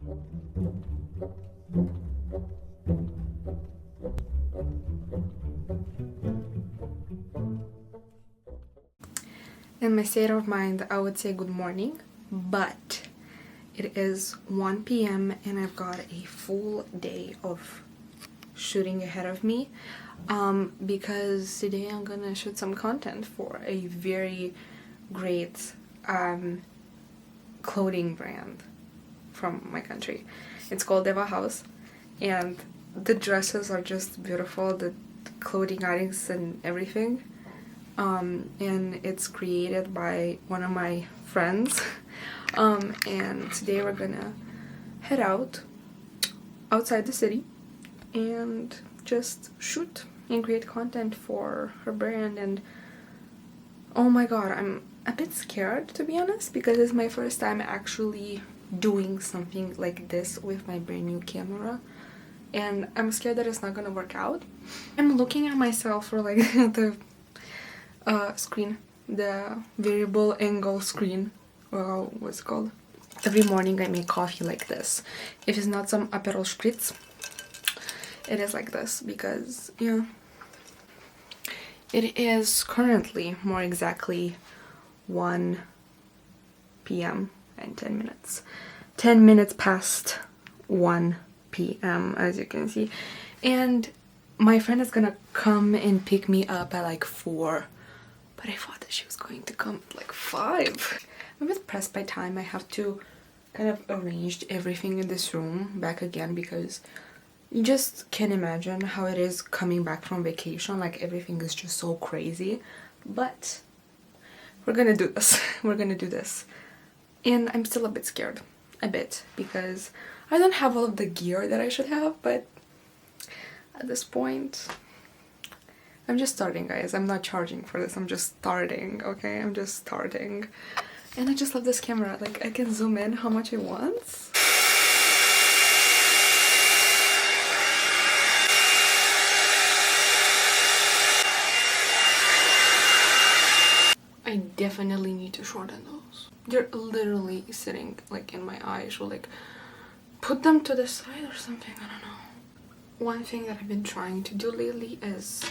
In my state of mind, I would say good morning, but it is 1 p.m. and I've got a full day of shooting ahead of me because today I'm gonna shoot some content for a very great clothing brand from my country. It's called Eva House, and the dresses are just beautiful, the clothing items and everything. And it's created by one of my friends. And today we're gonna head outside the city and just shoot and create content for her brand. And oh my god, I'm a bit scared, to be honest, because it's my first time actually doing something like this with my brand new camera, and I'm scared that it's not gonna work out. I'm looking at myself for like the screen, the variable angle screen, well, what's it called? Every morning I make coffee like this. If it's not some Aperol Spritz, it is like this because, yeah. It is currently, more exactly, 1 p.m. and 10 minutes. 10 minutes past 1 p.m. as you can see. And my friend is gonna come and pick me up at like 4. But I thought that she was going to come at like 5. I'm a bit pressed by time. I have to kind of arrange everything in this room back again because you just can't imagine how it is coming back from vacation. Like everything is just so crazy. But we're gonna do this. We're gonna do this. And I'm still a bit scared. A bit. Because I don't have all of the gear that I should have. But at this point, I'm just starting, guys. I'm not charging for this. I'm just starting, okay? I'm just starting. And I just love this camera. Like, I can zoom in how much I want. I definitely need to shorten those. They're literally sitting, like, in my eyes. So, like, put them to the side or something. I don't know. One thing that I've been trying to do lately is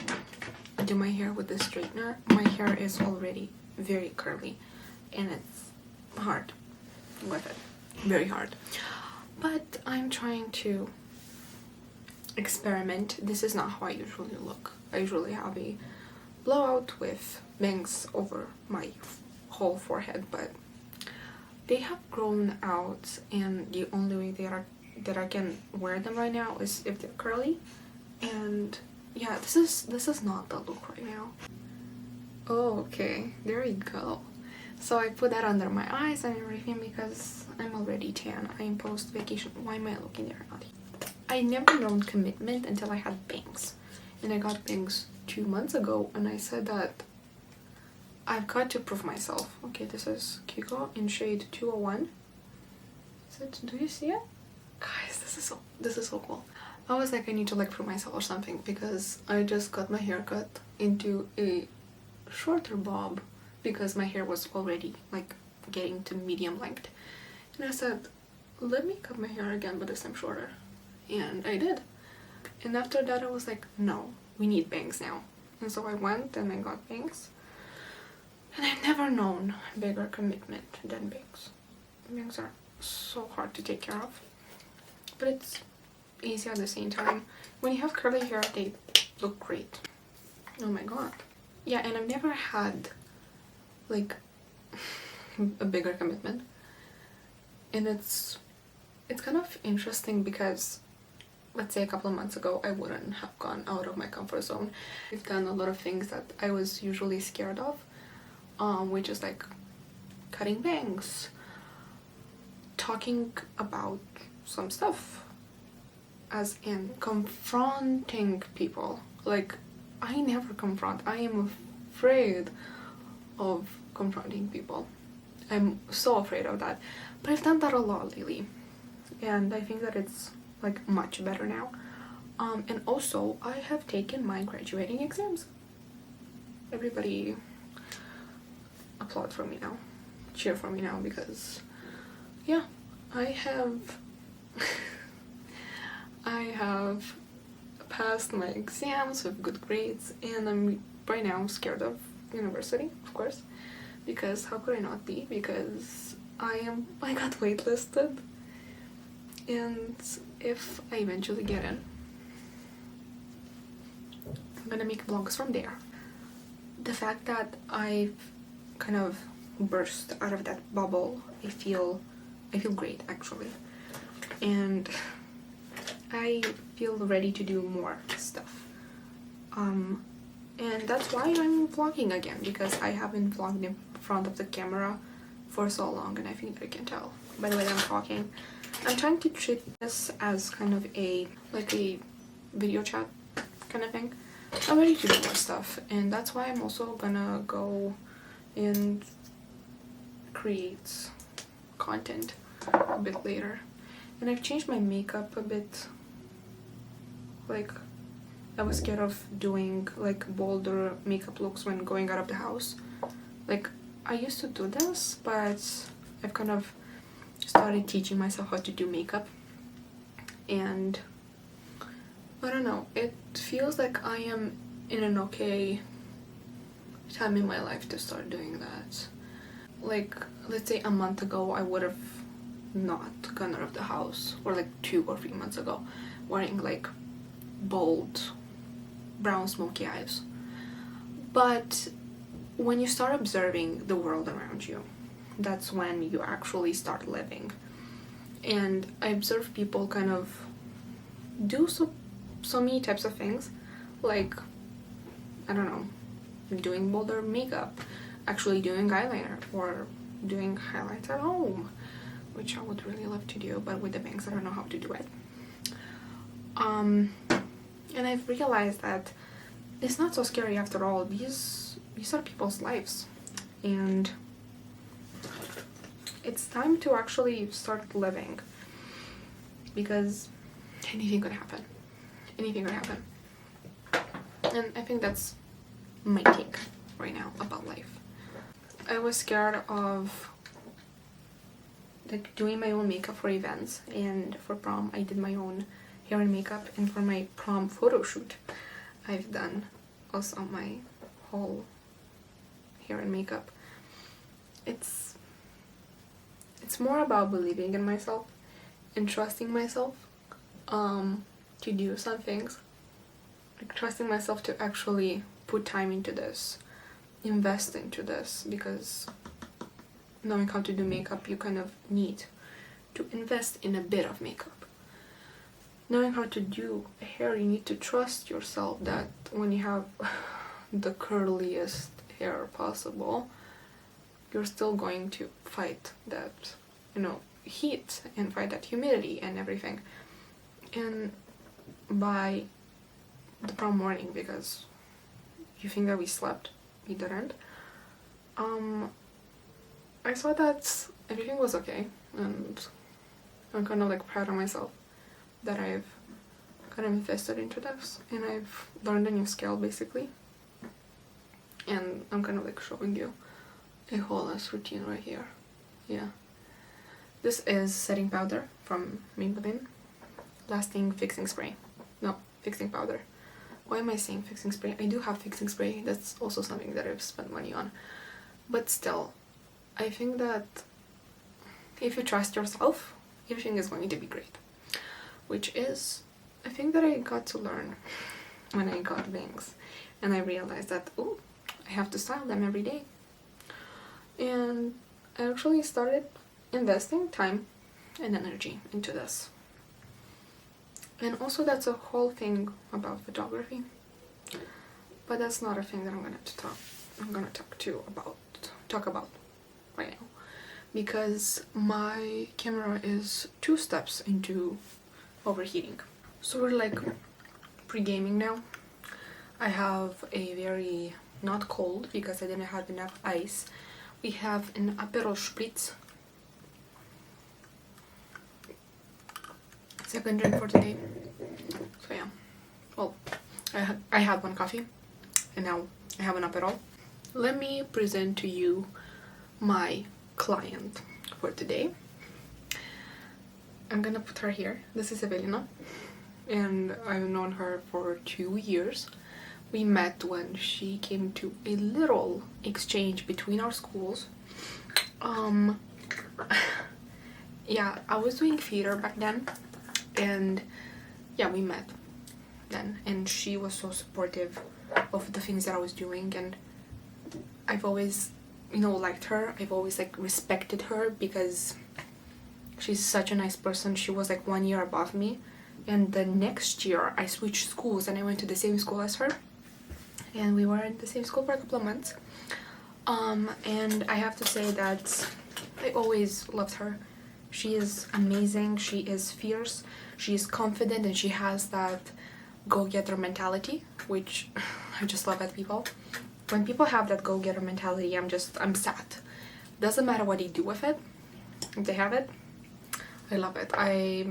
do my hair with the straightener. My hair is already very curly and it's hard with it, very hard. But I'm trying to experiment. This is not how I usually look. I usually have a blowout with bangs over my whole forehead, but they have grown out, and the only way that I can wear them right now is if they're curly. And yeah, this is not the look right now. Oh, okay, there we go. So I put that under my eyes and everything because I'm already tan. I'm post vacation. Why am I looking there? I never known commitment until I had bangs, and I got bangs 2 months ago, and I said that I've got to prove myself. Okay, this is Kiko in shade 201. Do you see it? Guys, this is so cool. I was like, I need to like prove myself or something because I just got my hair cut into a shorter bob because my hair was already like getting to medium length. And I said, let me cut my hair again, but this time shorter. And I did. And after that I was like, no, we need bangs now. And so I went and I got bangs. And I've never known bigger commitment than bangs. Bangs are so hard to take care of, but it's easy at the same time. When you have curly hair, they look great. Oh my god. Yeah, and I've never had like a bigger commitment, and it's kind of interesting because let's say a couple of months ago I wouldn't have gone out of my comfort zone. I've done a lot of things that I was usually scared of, which is like cutting bangs, talking about some stuff, as in confronting people. Like, I never confront. I am afraid of confronting people. I'm so afraid of that. But I've done that a lot lately, and I think that it's like much better now. And also I have taken my graduating exams. Everybody applaud for me now, cheer for me now, because yeah, I have I have passed my exams with good grades, and I'm right now scared of university, of course, because how could I not be? Because I got waitlisted, and if I eventually get in, I'm gonna make vlogs from there. The fact that I've kind of burst out of that bubble, I feel great actually, and I feel ready to do more stuff. And that's why I'm vlogging again, because I haven't vlogged in front of the camera for so long, and I think I can tell by the way that I'm talking. I'm trying to treat this as kind of a video chat kind of thing. I'm ready to do more stuff, and that's why I'm also gonna go and create content a bit later. And I've changed my makeup a bit. Like, I was scared of doing like bolder makeup looks when going out of the house. Like, I used to do this, but I've kind of started teaching myself how to do makeup, and I don't know, it feels like I am in an okay time in my life to start doing that. Like, let's say a month ago I would have not gone out of the house, or like 2 or 3 months ago, wearing like bold brown smoky eyes. But when you start observing the world around you, that's when you actually start living. And I observe people kind of do so many types of things, like, I don't know, doing bolder makeup, actually doing eyeliner, or doing highlights at home, which I would really love to do, but with the bangs I don't know how to do it. And I've realized that it's not so scary after all. These are people's lives, and it's time to actually start living, because anything could happen. Anything could happen. And I think that's my take right now about life. I was scared of like doing my own makeup for events, and for prom I did my own hair and makeup, and for my prom photo shoot I've done also my whole hair and makeup. It's more about believing in myself and trusting myself to do some things, like trusting myself to actually put time into this, invest into this, because knowing how to do makeup, you kind of need to invest in a bit of makeup. Knowing how to do hair, you need to trust yourself that when you have the curliest hair possible, you're still going to fight that, heat, and fight that humidity and everything. And by the prom morning, because you think that we slept, we didn't, I saw that everything was okay, and I'm kind of like proud of myself that I've kind of invested into this, and I've learned a new skill basically, and I'm kind of like showing you a whole ass routine right here. Yeah, this is setting powder from Maybelline, lasting fixing spray. No, fixing powder. Why am I saying fixing spray? I do have fixing spray, that's also something that I've spent money on, but still, I think that if you trust yourself, everything is going to be great. Which is a thing that I got to learn when I got bangs, and I realized that, oh, I have to style them every day. And I actually started investing time and energy into this. And also that's a whole thing about photography, but that's not a thing that I'm gonna talk about right now, because my camera is 2 steps into overheating. So we're like pre-gaming now. I have a very not cold, because I didn't have enough ice. We have an Aperol Spritz, second drink for today. So yeah, well, I had 1 coffee, and now I have an Aperol. Let me present to you my client for today. I'm gonna put her here. This is Evelina, and I've known her for 2 years. We met when she came to a little exchange between our schools. Yeah, I was doing theater back then, and yeah, we met then, and she was so supportive of the things that I was doing, and I've always, you know, liked her. I've always like respected her because she's such a nice person. She was like 1 year above me, and the next year I switched schools and I went to the same school as her, and we were in the same school for a couple of months. And I have to say that I always loved her. She is amazing, she is fierce, she is confident, and she has that go-getter mentality, which I just love at people. When people have that go-getter mentality, I'm sad. Doesn't matter what they do with it, if they have it, I love it. I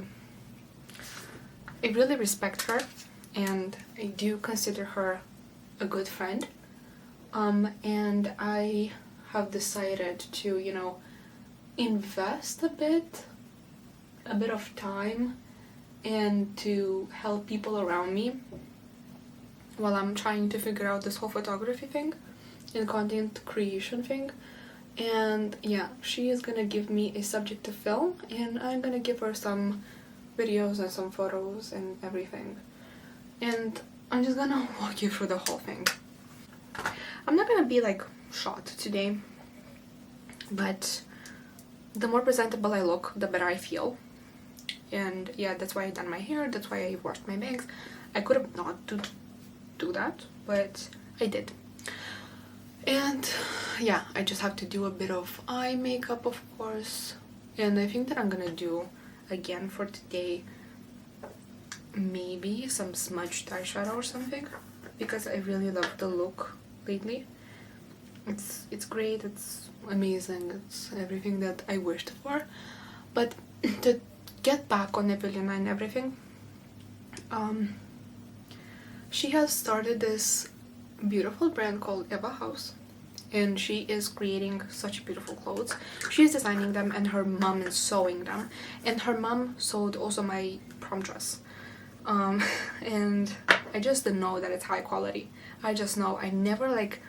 really respect her, and I do consider her a good friend. And I have decided to, you know, invest a bit of time and to help people around me while I'm trying to figure out this whole photography thing and content creation thing. And yeah, she is gonna give me a subject to film, and I'm gonna give her some videos and some photos and everything, and I'm just gonna walk you through the whole thing. I'm not gonna be like shot today, but the more presentable I look, the better I feel. And yeah, that's why I done my hair, that's why I washed my bangs. I could have not do that, but I did. And yeah, I just have to do a bit of eye makeup, of course. And I think that I'm gonna do again for today maybe some smudged eyeshadow or something, because I really love the look lately. It's great, it's amazing, it's everything that I wished for. But to get back on Evelina and everything, she has started this beautiful brand called Eva House, and she is creating such beautiful clothes. She's designing them, and her mom is sewing them, and her mom sewed also my prom dress. And I just know that it's high quality. I just know. I never like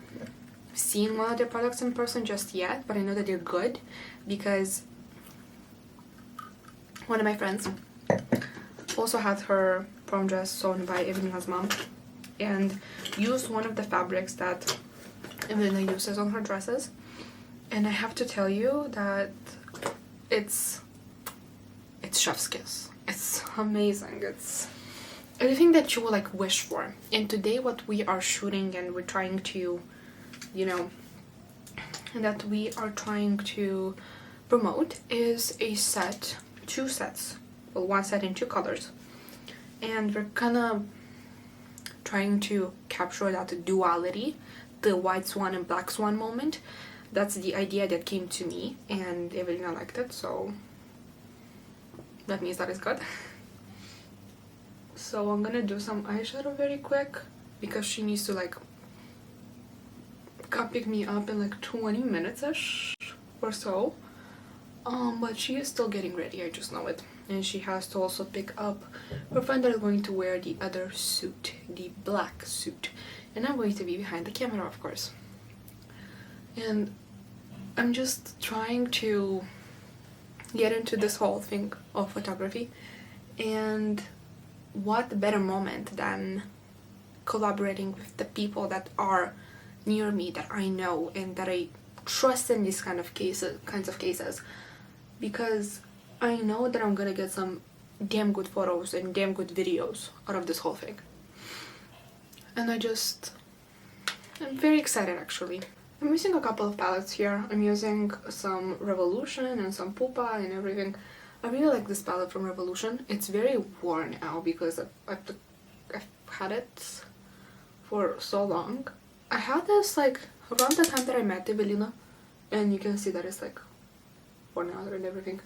seen one of their products in person just yet, but I know that they're good because one of my friends also had her prom dress sewn by Evelina's mom and used one of the fabrics that Evelina uses on her dresses, and I have to tell you that it's chef's kiss. It's amazing. It's everything that you will like wish for. And today what we are shooting and we're trying to, you know, that we are trying to promote is a set, 2 sets, well, 1 set in 2 colors, and we're kind of trying to capture that duality, the white swan and black swan moment. That's the idea that came to me, and Evelina liked it, so that means that is good. So I'm gonna do some eyeshadow very quick because she needs to like come pick me up in like 20 minutes-ish or so. But she is still getting ready, I just know it. And she has to also pick up her friend that is going to wear the other suit, the black suit. And I'm going to be behind the camera, of course. And I'm just trying to get into this whole thing of photography. And what better moment than collaborating with the people that are near me, that I know and that I trust in these kinds of cases, because I know that I'm gonna get some damn good photos and damn good videos out of this whole thing. And I'm very excited actually. I'm using a couple of palettes here. I'm using some Revolution and some Pupa and everything. I really like this palette from Revolution. It's very worn now because I've had it for so long. I had this like around the time that I met Evelina, and you can see that it's like worn out and everything.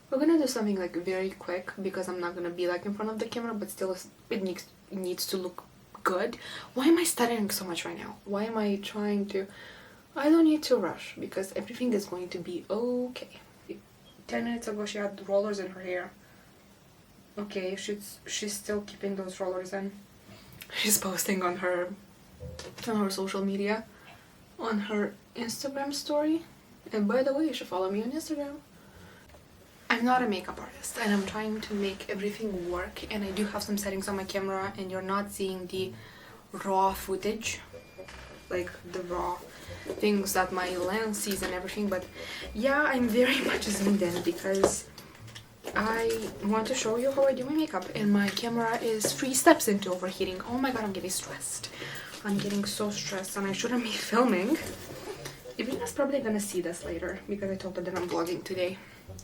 We're gonna do something like very quick because I'm not gonna be like in front of the camera, but still it needs to look good. Why am I stuttering so much right now? Why am I trying to... I don't need to rush because everything is going to be okay. 10 minutes ago she had rollers in her hair Okay, she's still keeping those rollers in. She's posting on her social media, on her Instagram story. And by the way, you should follow me on Instagram. I'm not a makeup artist and I'm trying to make everything work, and I do have some settings on my camera and you're not seeing the raw footage, like the raw things that my lens sees and everything, but yeah, I'm very much zoomed in because I want to show you how I do my makeup, and my camera is 3 steps into overheating. Oh my god, I'm getting stressed. I'm getting so stressed and I shouldn't be filming. Evelina's probably gonna see this later because I told her that I'm vlogging today.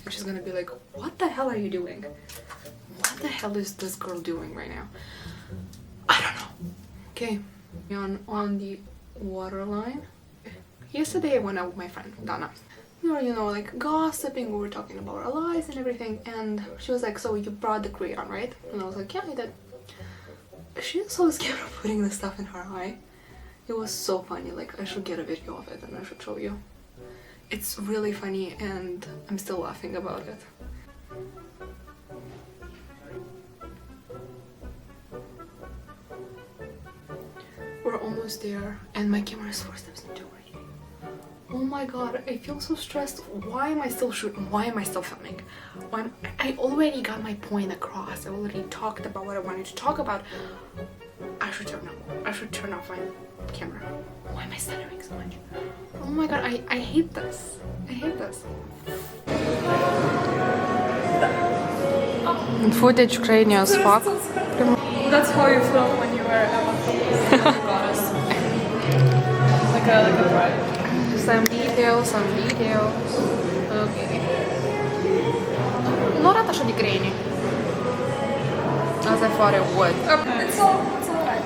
And she's gonna be like, what the hell are you doing? What the hell is this girl doing right now? I don't know. Okay, on the waterline. Yesterday I went out with my friend, Dana. We were, you know, like gossiping, we were talking about our lives and everything, and she was like, so you brought the crayon, right? And I was like, yeah, I did. She was so scared of putting the stuff in her eye. It was so funny, like I should get a video of it and I should show you. It's really funny and I'm still laughing about it. We're almost there and my camera is 4 steps into it. Oh my god, I feel so stressed. Why am I still shooting? Why am I still filming? I already got my point across. I already talked about what I wanted to talk about. I should turn off my camera. Why am I stuttering so much? Oh my god, I hate this. I hate this. Footage crazy as fuck. That's how you felt when you were a goddess. Like a bride. Some details. Okay. Not that di grainy. As I thought it would. It's alright.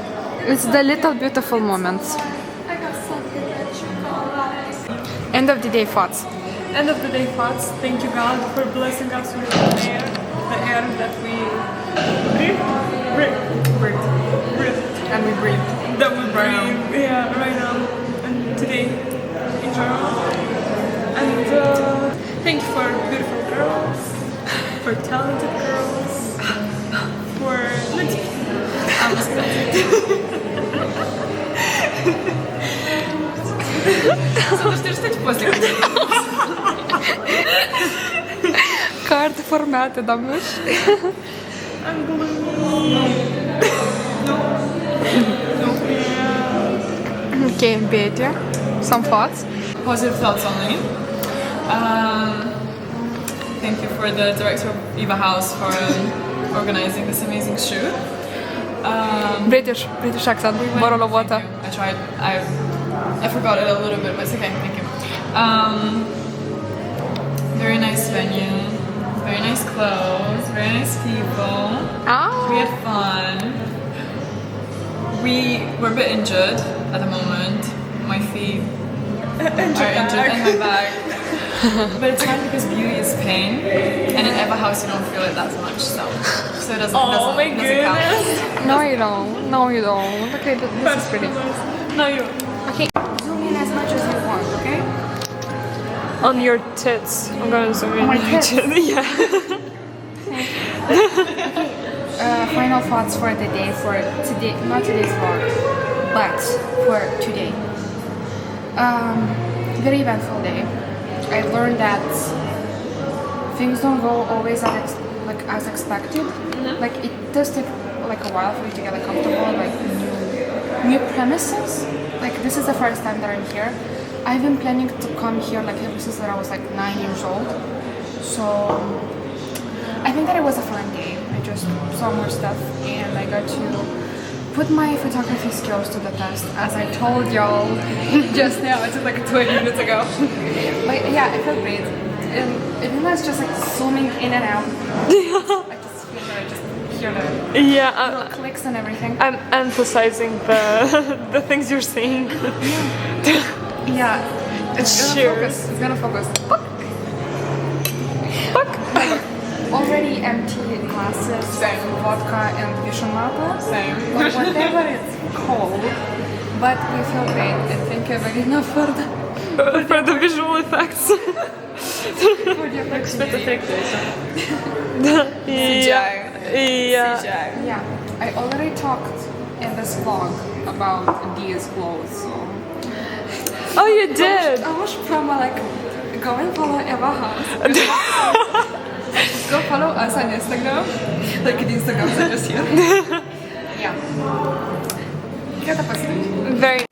It's the little beautiful moments. I got something that chocolate. End of the day thoughts. End of the day thoughts. Thank you God for blessing us with the air that we breathe. And we breathe. That we breathe. Yeah, right now. And today, in general. And thank you for beautiful girls, for talented girls, for I'm just Card formatted, amor. I'm gloomy. Okay, Betty, some thoughts? Positive thoughts only. Thank you for the director of Eva House for organizing this amazing shoot. British accent, bottle of water. I tried. I forgot it a little bit, but it's okay. Thank you. Very nice venue. Very nice clothes. Very nice people. Oh. We had fun. We were a bit injured at the moment. My feet are injured and my back. But it's fine because beauty is pain, and in Eva House you don't feel it that much, so it doesn't. Oh my goodness! Count. No, you don't. No, you don't. Okay, this is pretty. No, you. Okay, zoom in as much as you want. Okay. On your tits. I'm gonna zoom in. My tits. Yeah. Final thoughts for the day, for today, not today's vlog, but for today. Very eventful day. I learned that things don't go always as expected. Mm-hmm. Like it does take like a while for you to get like comfortable, like new premises. Like this is the first time that I'm here. I've been planning to come here like ever since I was like 9 years old. So I think that it was a fun day. I just saw more stuff and I got to put my photography skills to the test, as I told y'all just now. It's like 20 minutes ago. But yeah, I felt great. And Evelina's just like zooming in and out. I just feel that I just hear the little clicks and everything. I'm emphasizing the things you're saying. Yeah, it's gonna focus. It's gonna focus. Already empty glasses, vodka and vision maple. Same. Or whatever it's called. But we feel great and thank you very much for the visual effects. the Expect the take this. CGI Yeah. Yeah, I already talked in this vlog about these clothes, so... Oh, you did? I was promo like, go and follow Eva House. Go follow us on Instagram. Like the Instagrams are just here. Yeah. Get the posting. Very.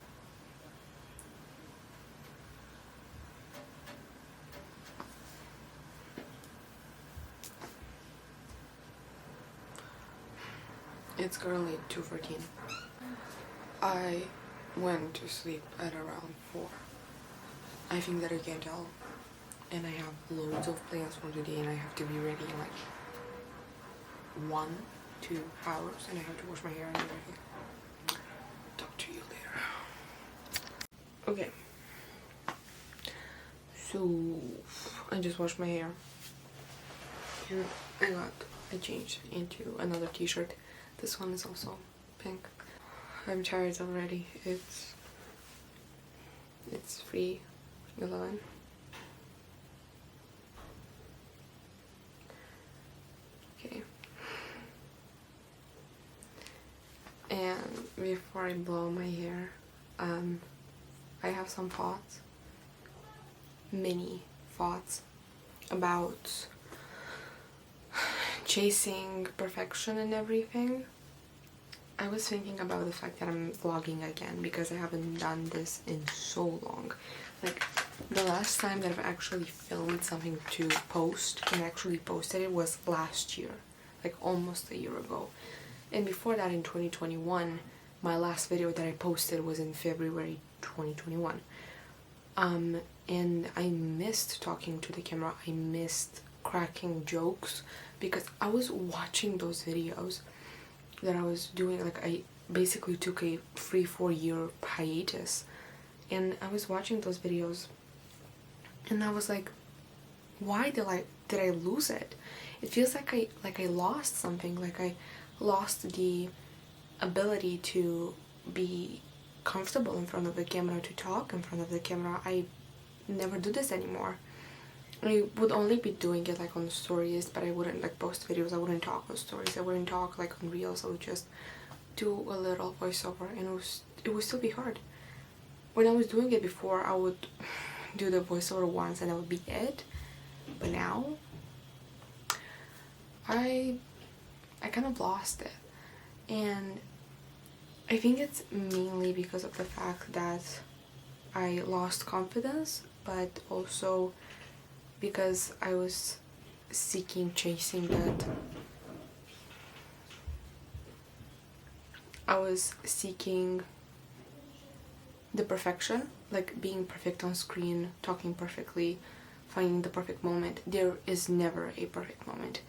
It's currently 2:14. I went to sleep at around 4. I think that I can tell. And I have loads of plans for today and I have to be ready in like 1-2 hours and I have to wash my hair and everything. Talk to you later. Okay. So I just washed my hair. And I changed into another t-shirt. This one is also pink. I'm tired already. It's 3:11. Okay. And before I blow my hair, I have some thoughts, mini thoughts about chasing perfection and everything. I was thinking about the fact that I'm vlogging again because I haven't done this in so long. Like, the last time that I've actually filmed something to post and actually posted it was last year, like almost a year ago. And before that, in 2021, my last video that I posted was in February 2021. And I missed talking to the camera. I missed cracking jokes because I was watching those videos that I was doing. Like, I basically took a 3-4 year hiatus and I was watching those videos and I was like, why did I lose it? It feels like I lost something, like I lost the ability to be comfortable in front of the camera, to talk in front of the camera. I never do this anymore. I would only be doing it like on stories, but I wouldn't like post videos. I wouldn't talk on stories. I wouldn't talk like on reels. I would just do a little voiceover, and it would still be hard. When I was doing it before, I would do the voiceover once and that would be it. But now, I kind of lost it, and I think it's mainly because of the fact that I lost confidence, but also because I was chasing that. I was seeking the perfection, like being perfect on screen, talking perfectly, finding the perfect moment. There is never a perfect moment.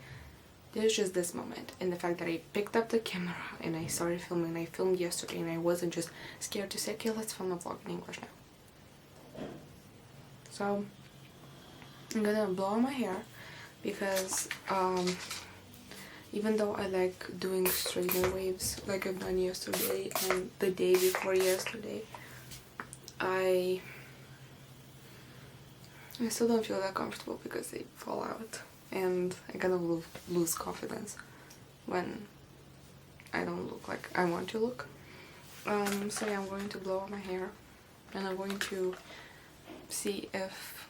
There's just this moment, and the fact that I picked up the camera and I started filming. I filmed yesterday and I wasn't just scared to say, okay, let's film a vlog in English now. So I'm gonna blow my hair because even though I like doing straightener waves like I've done yesterday and the day before yesterday, I still don't feel that comfortable because they fall out, and I kind of lose confidence when I don't look like I want to look. So yeah, I'm going to blow out my hair and I'm going to see if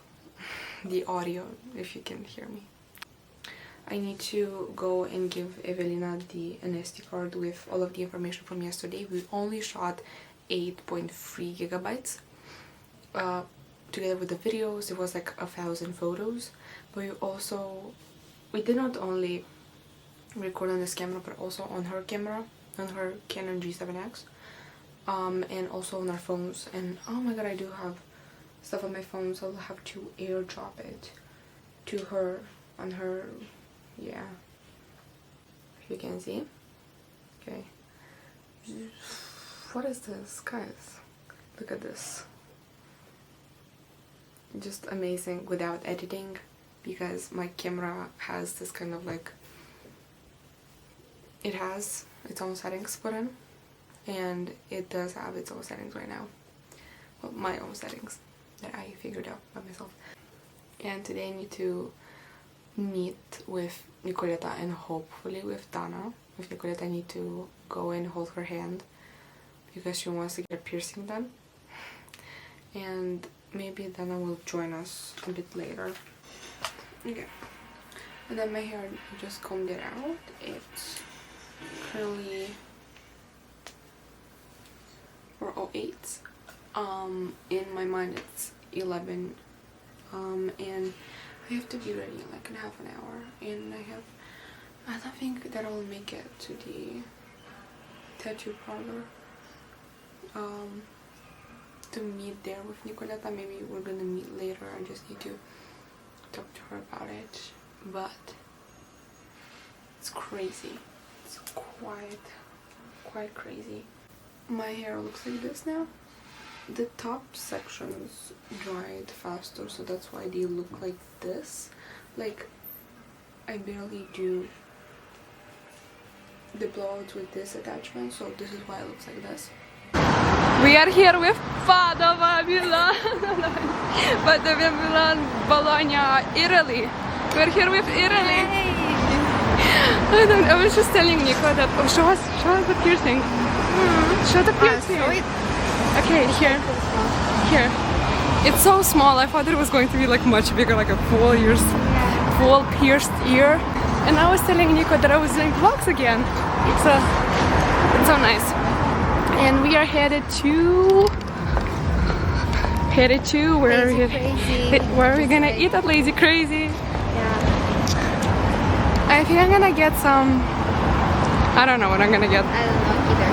the audio, if you can hear me. I need to go and give Evelina an SD card with all of the information from yesterday. We only shot 8.3 gigabytes. Together with the videos, it was like 1,000 photos. But we did not only record on this camera, but also on her camera, on her Canon G7X, and also on our phones. And oh my god, I do have stuff on my phone, so I'll have to airdrop it to her on her, yeah, if you can see. Okay, what is this, guys? Look at this. Just amazing without editing, because my camera has this kind of like, it has its own settings put in, and it does have its own settings right now. Well, my own settings that I figured out by myself. And today I need to meet with Nicoletta and hopefully with Dana. With Nicoletta, I need to go and hold her hand because she wants to get a piercing done. And maybe Dana will join us a bit later. Okay. And then my hair, I just combed it out. It's curly 408. In my mind it's 11. And I have to be ready in like in half an hour. And I don't think that I'll make it to the tattoo parlor. To meet there with Nicoletta. Maybe we're gonna meet later. I just need to talk to her about it. But it's crazy. It's quite crazy. My hair looks like this now. The top sections dried faster, so that's why they look like this. Like, I barely do the blowouts with this attachment, so this is why it looks like this. We are here with Padova, Milan, Padova, Milan, Bologna, Italy. We're here with Italy. I was just telling Nico that, oh, show us the piercing. Show the piercing. Okay, here. It's so small. I thought it was going to be like much bigger, like a full pierced ear. And I was telling Nico that I was doing vlogs again. It's so nice. And we are headed to where are we gonna eat at Lazy Crazy? Yeah. I think I'm gonna get some. I don't know what I'm gonna get. I don't know either.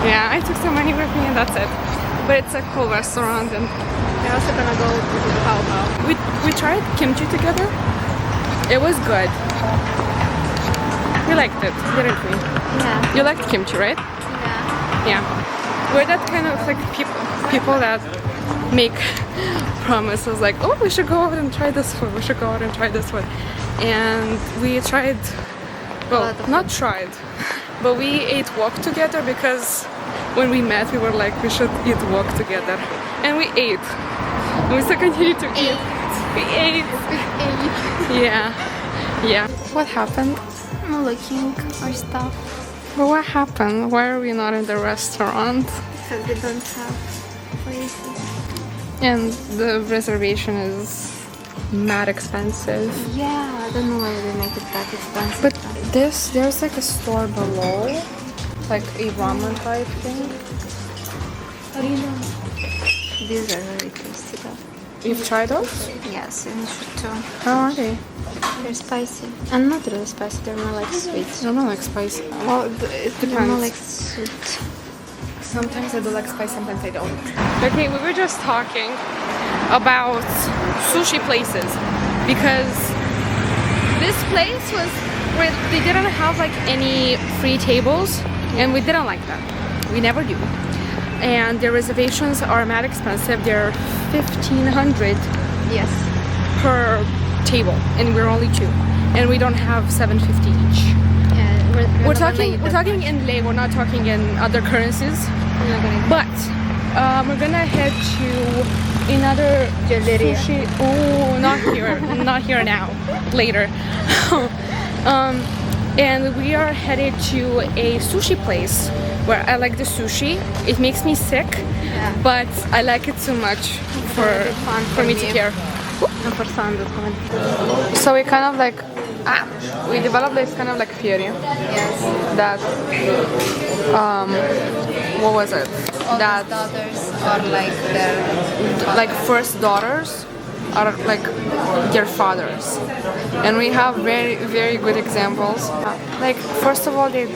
Yeah, I took some money with me and that's it. But it's a cool restaurant and We're also gonna go to the Pao Pao. we tried kimchi together. It was good. We liked it, didn't we? Yeah. You liked kimchi, right? Yeah. Yeah. We're that kind of like people that make promises like, oh, we should go out and try this food, we should go out and try this food. And we tried, well, not tried, but we ate wok together because when we met we were like, we should eat wok together. And we ate. And we still continue to eat. We ate. Yeah. Yeah. What happened? I'm looking our stuff. But what happened? Why are we not in the restaurant? Because we don't have places. And the reservation is mad expensive. Yeah, I don't know why they make it that expensive. But there's like a store below, like a ramen type thing. These are very tasty though. You've tried those? Yes, and you should too. How are they? They're spicy. And not really spicy, they're more like sweet. I don't know, like spicy. Well, it They're more depends. like sweet. Sometimes I do like spice, sometimes I don't. Okay, we were just talking about sushi places because this place was where they didn't have like any free tables and we didn't like that. We never do. And their reservations are mad expensive. They're $1,500 Yes. per table and we're only two. And we don't have $750 each. Yeah, We're talking in lei, we're not talking in other currencies. But we're gonna head to another Gelateria. sushi. Oh, not here now. Later. And we are headed to a sushi place where I like the sushi. It makes me sick, but I like it too much for me to care. And for some, that's going to So we kind of like we developed this kind of like theory that what was it? That daughters are like their like first daughters are like their fathers, and we have very, very good examples. Like first of all, they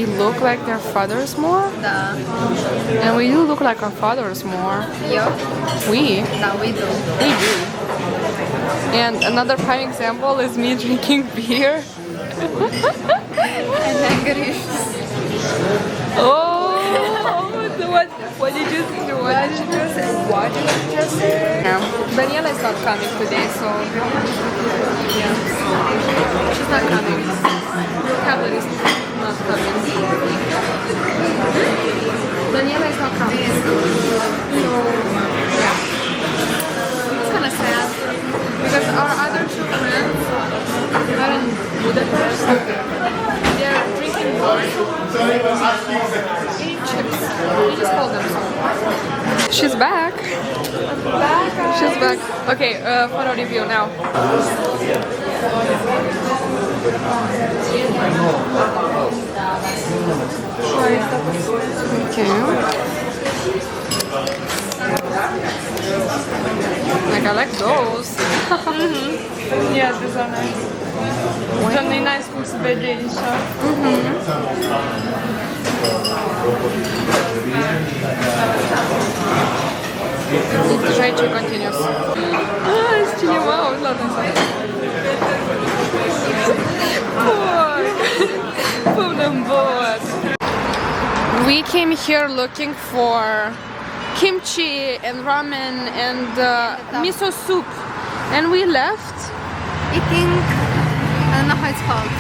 look like their fathers more, and we do look like our fathers more. We do. And another prime example is me drinking beer. and angry. Oh, what did you say? What did you just say? Yeah. Daniela is not coming today, so yeah, she's not coming. Vocabulary is not coming. Daniela is not coming. So yeah, it's kind of sad because our other two friends are in Budapest. Chips. You just called them so. She's back. She's back. Okay, photo review now. Okay. Like I like those. Yeah, these are nice. Żadnej najskół sobie dzieliście. Try to continuous. Jeszcze nie mało, ладно. We came here looking for kimchi and ramen and miso soup, and we left Eating, I don't know how it's called.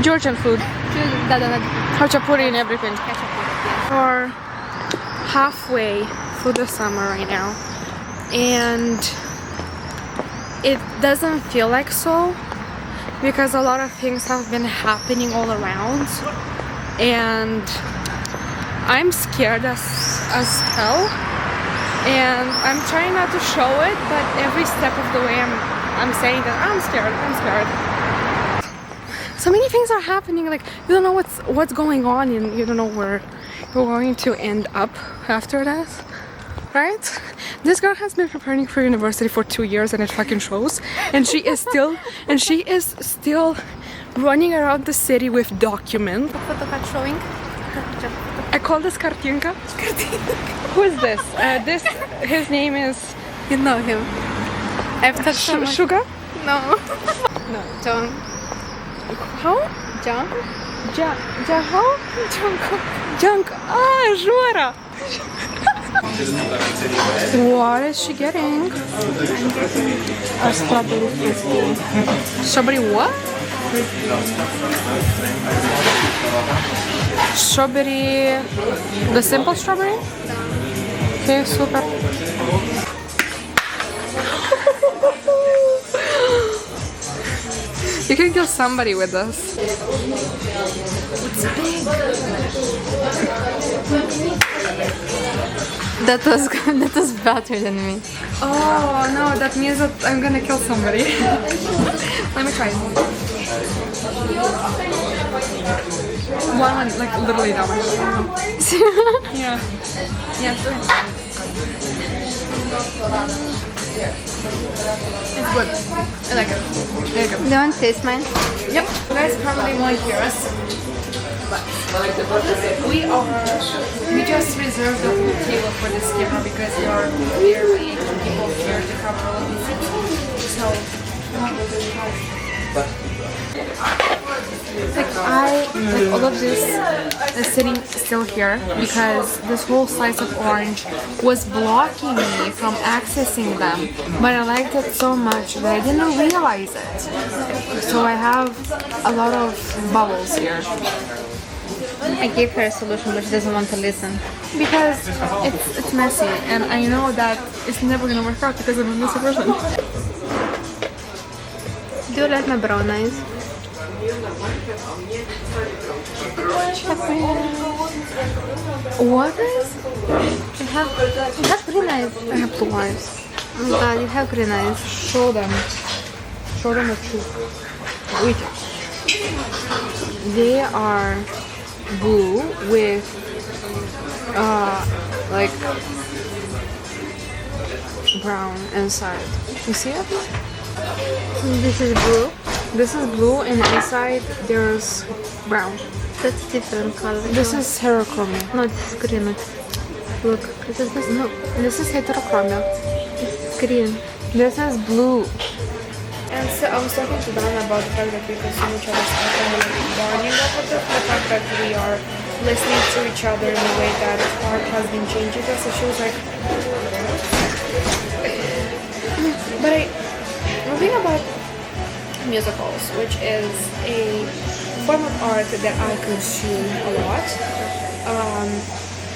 Georgian food, Да-да-да. hachapuri and everything. Ketchup. We're halfway through the summer right now, and it doesn't feel like so because a lot of things have been happening all around, and I'm scared as hell, and I'm trying not to show it, but every step of the way I'm saying that I'm scared. So many things are happening, like you don't know what's going on, and you don't know where you're going to end up after this, right? This girl has been preparing for university for 2 years, and it fucking shows. And she is still running around the city with documents. Photo card showing. I call this Kartinka. Who is this? His name is You know him. I've talked so much. Sugar? No. No, John. How? John? How? Junk. Ah, Жора. What is she getting? A strawberry frisbee. Strawberry what? Strawberry. The simple strawberry? Okay, super. You can kill somebody with this. It's big. That was better than me. Oh no, that means that I'm gonna kill somebody. Let me try. One, like literally that much. Yeah. Yeah. It's good. I like it. There you go. Do you want to taste mine? Yep. Guys probably won't hear us. But we just reserved the whole table for this camera because there are barely people here to cover all of these. So like all of this is sitting still here because this whole slice of orange was blocking me from accessing them, but I liked it so much that I didn't realize it. So I have a lot of bubbles here I gave her a solution, but she doesn't want to listen. because it's messy, and I know that it's never gonna work out because I'm a messy person. Do you like my brown eyes? What is? You have green eyes. I have blue eyes. Oh my god, you have green eyes. Show them. Show them the truth. Wait. They are blue with like brown inside. You see it? This is blue. This is blue and inside there's brown. That's different color. This is heterochromia. No, this is green. Look, This is heterochromia. it's green. This is blue. And so I was talking to Dan about the fact that we consume each other's content and like bonding off of it, the fact that we are listening to each other in a way that art has been changing us. So she was like, but one thing about musicals, which is a form of art that I consume a lot.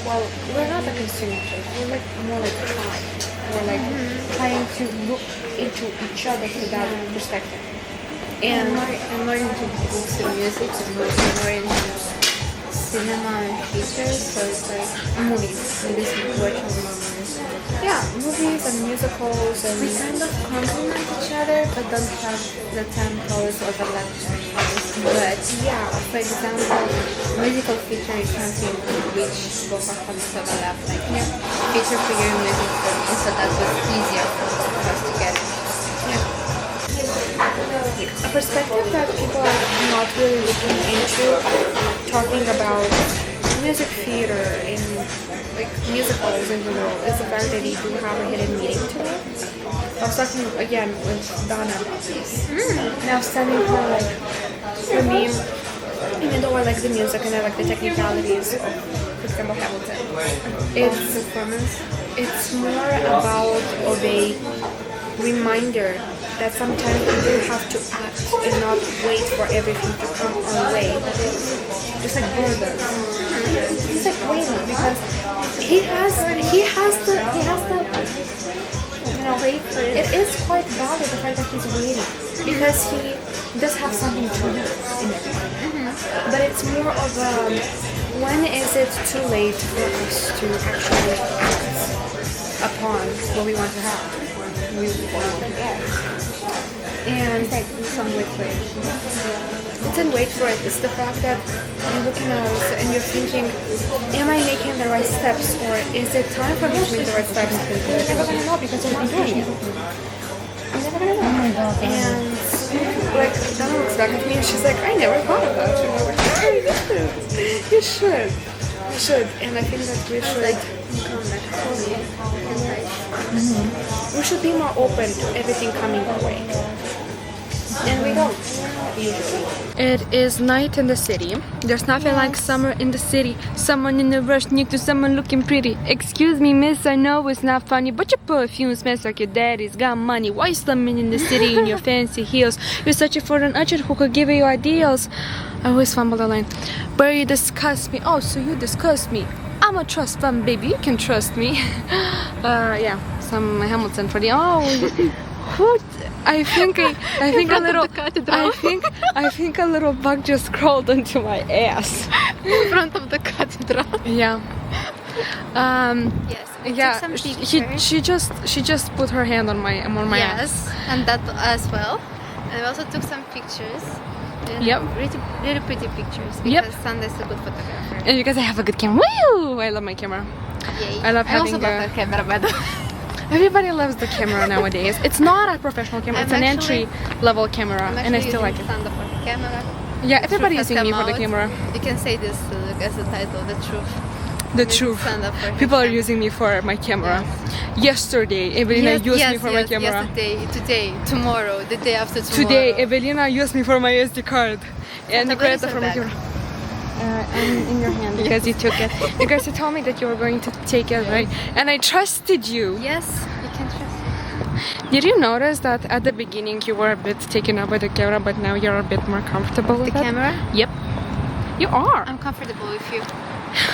Well, we're not a consumer, we're like more like trying. We're like trying to look into each other through that perspective. And I'm more into books and music and more into cinema features, so it's like movies, movies with virtual memories. Yeah, movies and musicals and We kind of complement each other, but don't have the templates overlap templates. But yeah, for example, musical feature is something which both our hobbies overlap. Like feature for your music, and so that was easier for us to get. a perspective that people are not really looking into, talking about music theater and like musicals in general, is the fact that you do have a hidden meaning to it. I was talking again with Donna about this. Now studying for like, for me, even though I like the music and I like the technicalities of, for example, Hamilton, it's performance. It's more about of a reminder that sometimes you do have to act and not wait for everything to come our way. Just like Bruno does. He's like waiting because he has the wait for it. It is quite valid the fact that he's waiting because he does have something to lose in it. But it's more of a when is it too late for us to actually act upon what we want to have. And Like some wait for it. it's in wait for it. It's the fact that you're looking at us and you're thinking, am I making the right steps or is it time for me to make the right steps? You're never gonna know because you're not doing it. You're never gonna know. Oh my God. And like Donna looks back at me and she's like, I never thought about you. And I'm like, oh, you should. You should. And I think that we should we should be more open to everything coming our way. And we don't, usually. It is night in the city. There's nothing like summer in the city. Someone in a rush next to someone looking pretty. Excuse me, miss, I know it's not funny, but your perfume smells like your daddy's got money. Why you slumming in the city in your fancy heels? You're searching for an urchin who could give you ideals. I always fumble the line. But you disgust me. Oh, so you disgust me. I'm a trust fund, baby. You can trust me. Yeah, some Hamilton for the who? I think a little bug just crawled into my ass. In front of the cathedral. Yeah. Yes. We Yeah. took some pictures. She just put her hand on my ass. Yes, and that as well. And we also took some pictures. Yep. Really pretty pictures because Yep. Sanda's a good photographer. And because I have a good camera. Woo! I love my camera. Yay. I love also having love that camera, by the way. Everybody loves the camera nowadays. It's not a professional camera. It's an entry level camera, and I still like it. Sanda for the camera. Yeah, everybody's Truth using has me come for the out. camera. You can say this as a title, the truth. The truth. Stand up for his People are camera. using me for my camera. Yesterday, Evelina used me for my camera. Yesterday, today, tomorrow, the day after tomorrow. Today, Evelina used me for my SD card. And Santa, where is Nicoletta for your my bag? camera. I'm in your hand because you took it. Because you told me that you were going to take it, right? And I trusted you. Yes, you can trust me. Did you notice that at the beginning you were a bit taken up by the camera, but now you're a bit more comfortable with The it? camera? Yep. You are. I'm comfortable with you.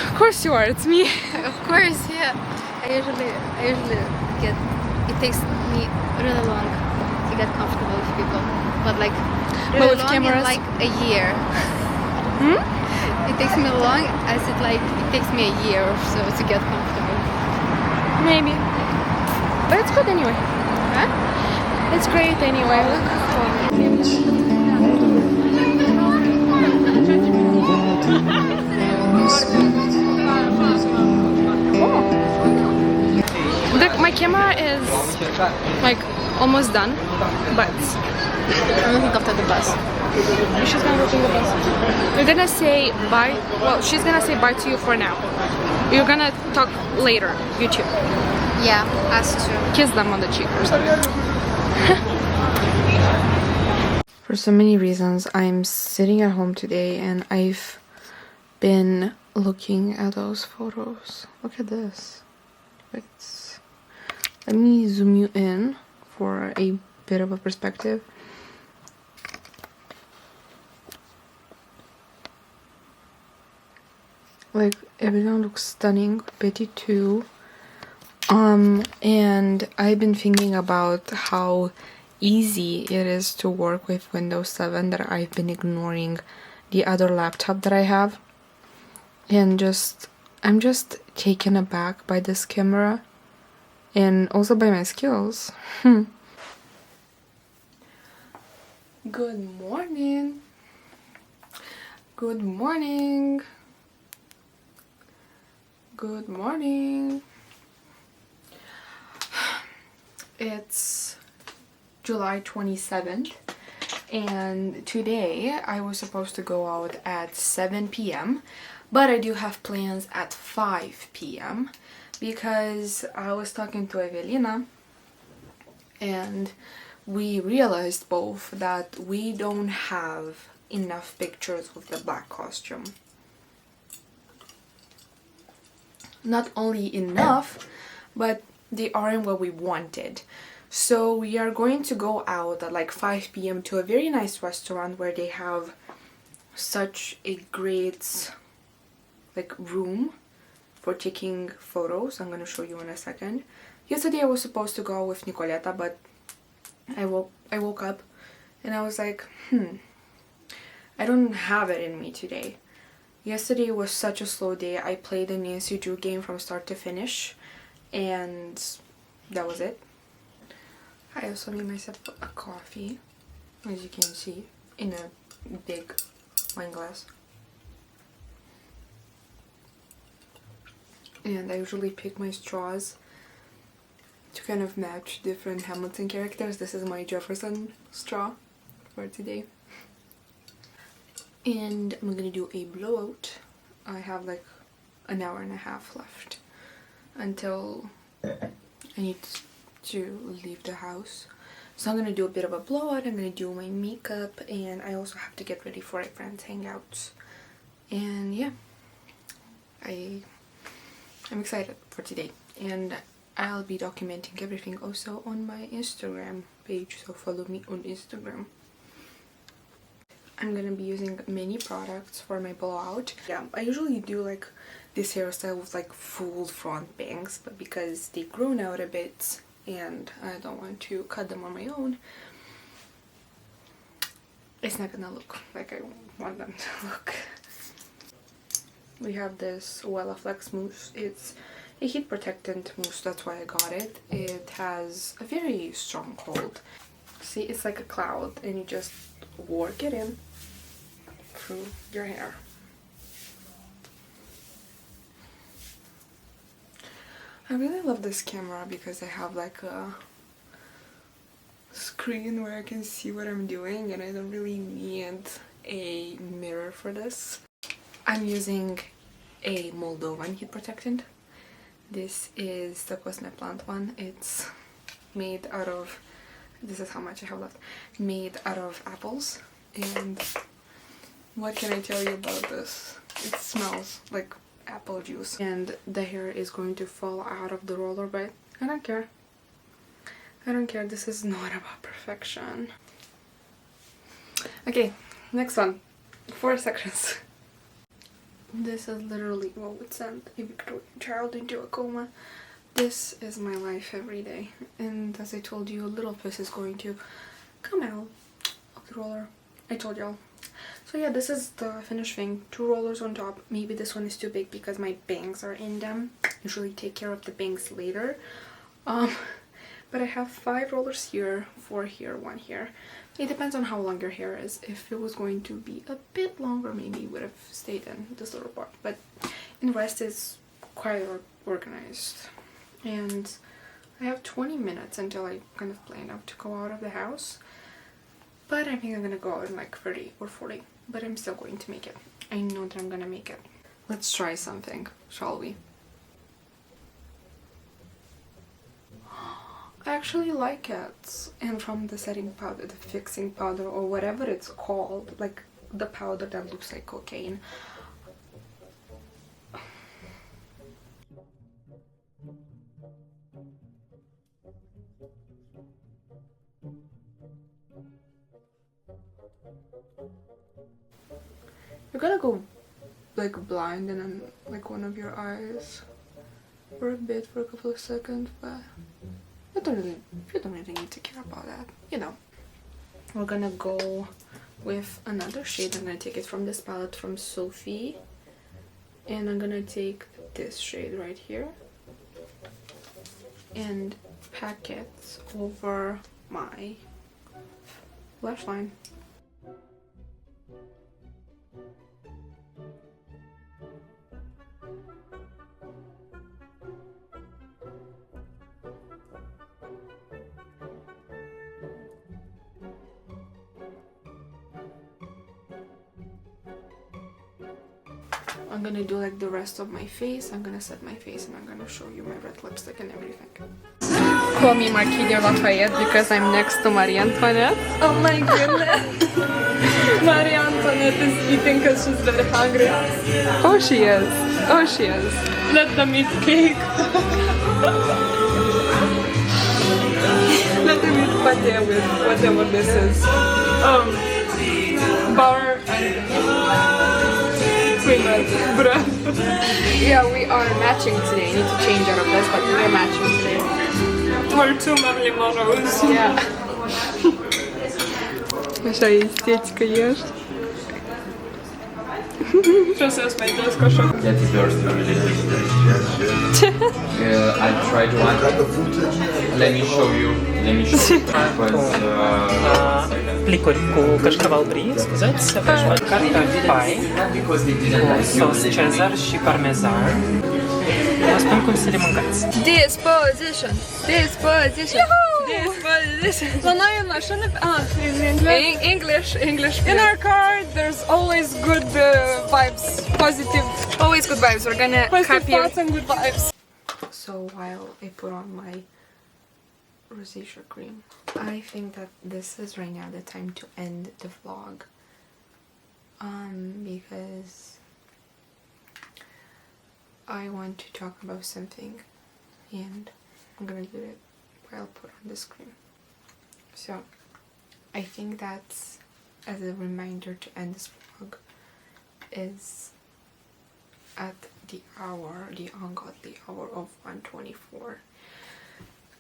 Of course you are. It's me. Of course, yeah. I usually get. It takes me really long to get comfortable with people, but like really with long cameras? in like a year. It takes me long as it takes me a year or so to get comfortable. Maybe. But it's good anyway. Huh? It's great anyway. My camera is like almost done, but I'm looking after the bus. she's gonna go to the bus. We're gonna say bye. Well, she's gonna say bye to you for now. You're gonna talk later, YouTube. Yeah, us too. Kiss them on the cheek or something. For so many reasons, I'm sitting at home today and I've been looking at those photos. Look at this. Let me zoom you in for a bit of a perspective. Like, everyone looks stunning. Betty too. And I've been thinking about how easy it is to work with Windows 7, that I've been ignoring the other laptop that I have. and I'm just taken aback by this camera and also by my skills. Good morning. Good morning. Good morning. It's July 27th, and today I was supposed to go out at 7 p.m. but I do have plans at 5 p.m. because I was talking to Evelina and we realized both that we don't have enough pictures with the black costume. Not only enough, but they aren't what we wanted. So we are going to go out at like 5 p.m. to a very nice restaurant where they have such a great like room for taking photos. I'm gonna show you in a second. Yesterday I was supposed to go with Nicoletta, but I woke up and I was like, I don't have it in me today. Yesterday was such a slow day. I played a Nancy Drew game from start to finish, and that was it. I also made myself a coffee, as you can see, in a big wine glass. And I usually pick my straws to kind of match different Hamilton characters. This is my Jefferson straw for today. And I'm gonna do a blowout. I have like an hour and a half left until I need to leave the house. So I'm gonna do a bit of a blowout. I'm gonna do my makeup, and I also have to get ready for a friend's hangouts. And yeah, I'm excited for today, and I'll be documenting everything also on my Instagram page, so follow me on Instagram. I'm gonna be using many products for my blowout. Yeah, I usually do like this hairstyle with like full front bangs, but because they've grown out a bit and I don't want to cut them on my own, it's not gonna look like I want them to look. We have this Wella Flex mousse. It's a heat protectant mousse, that's why I got it. It has a very strong hold. See, it's like a cloud and you just work it in through your hair. I really love this camera because I have like a screen where I can see what I'm doing and I don't really need a mirror for this. I'm using a Moldovan heat protectant. This is the Cosmeplant one. It's made out of, this is how much I have left, made out of apples. And what can I tell you about this? It smells like apple juice. And the hair is going to fall out of the roller, but I don't care. I don't care. This is not about perfection. Okay, next one. 4 sections. This is literally what would send a Victorian child into a coma. This is my life every day. And as I told you, a little piece is going to come out of the roller. I told y'all. So yeah, this is the finished thing. 2 rollers on top. Maybe this one is too big because my bangs are in them. Usually take care of the bangs later. But I have 5 rollers here, 4 here, 1 here. It depends on how long your hair is. If it was going to be a bit longer, maybe it would have stayed in this little part. But in the rest is quite organized. And I have 20 minutes until I kind of plan out to go out of the house. But I think I'm gonna go out in like 30 or 40. But I'm still going to make it. I know that I'm gonna make it. Let's try something, shall we? I actually like it. And from the setting powder, the fixing powder, or whatever it's called, like the powder that looks like cocaine. You're gonna go like blind and then like one of your eyes for a bit, for a couple of seconds, but you don't really need to care about that, you know. We're gonna go with another shade. I'm gonna take it from this palette from Sophie, And I'm gonna take this shade right here and pack it over my lash line. I'm gonna do like the rest of my face. I'm gonna set my face and I'm gonna show you my red lipstick and everything. Call me Marquis de Lafayette because I'm next to Marie Antoinette. Oh my goodness. Marie Antoinette is eating because she's very hungry. Oh, she is. Oh, she is. Let them eat cake. Let them eat pate with whatever this is. Bar and bread. Yeah, we are matching today. I need to change out of this, but we're matching today. We're two Marilyn Monroes. Yeah. Așa e estetică ești. Trebuie să mai dă scoșoc. That is yours to really I'll try to let me show you Plicuri cu cașcaval brie, scuzați, aveți cartea pai, sos Cezar și parmezan. Vă spun cum să le mâncați. Disposition. Disposition. Disposition. La noi în așa ne... in English. In our car, there's always good vibes, positive Always good vibes. We're gonna happy. thoughts and good vibes. So while I put on my rosacea cream, I think that this is right now the time to end the vlog. Because I want to talk about something and I'm gonna do it while I put on this cream. So I think that's as a reminder to end this vlog is at the ungodly hour of 1:24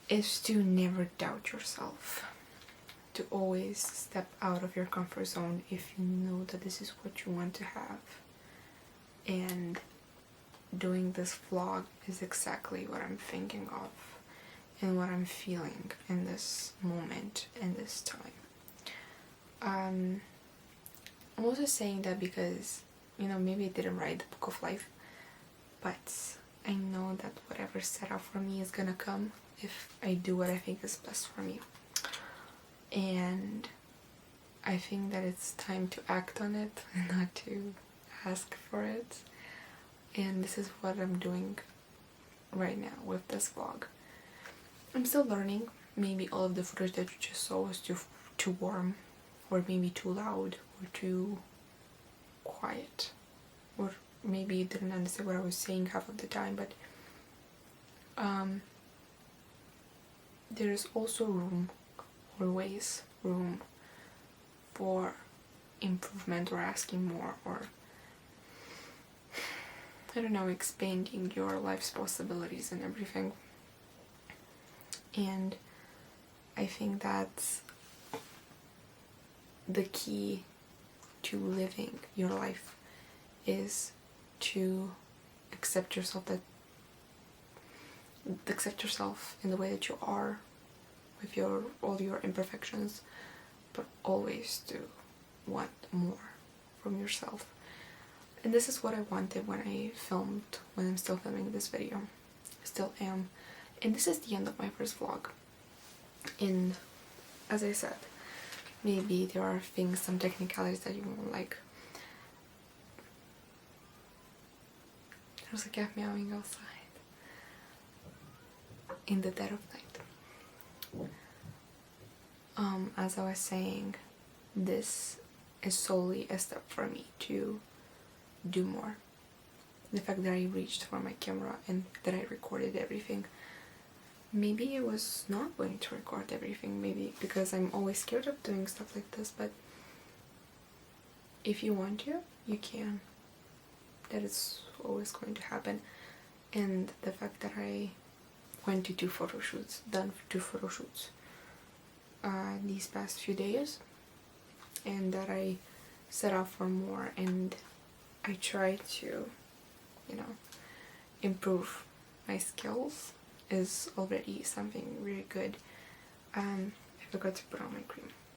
is to never doubt yourself, to always step out of your comfort zone if you know that this is what you want to have. And doing this vlog is exactly what I'm thinking of and what I'm feeling in this moment, in this time. I'm also saying that because, you know, maybe I didn't write the book of life, but I know that whatever's set out for me is gonna come if I do what I think is best for me. And I think that it's time to act on it and not to ask for it. And this is what I'm doing right now with this vlog. I'm still learning. Maybe all of the footage that you just saw was too warm, or maybe too loud, or too quiet, or maybe you didn't understand what I was saying half of the time, but there is also always room for improvement or asking more, or I don't know, expanding your life's possibilities and everything. And I think that's the key to living your life, is to accept yourself in the way that you are, with all your imperfections, but always to want more from yourself. And this is what I wanted when I'm still filming this video. Still am. And this is the end of my first vlog. And as I said, maybe there are some technicalities that you won't like. There's a cat meowing outside in the dead of night. As I was saying, this is solely a step for me to do more. The fact that I reached for my camera and that I recorded everything. Maybe I was not going to record everything, maybe because I'm always scared of doing stuff like this, but if you want to, you can. That is always going to happen. And the fact that I went to done 2 photo shoots these past few days, and that I set out for more, and I try to improve my skills is already something really good. I forgot to put on my cream.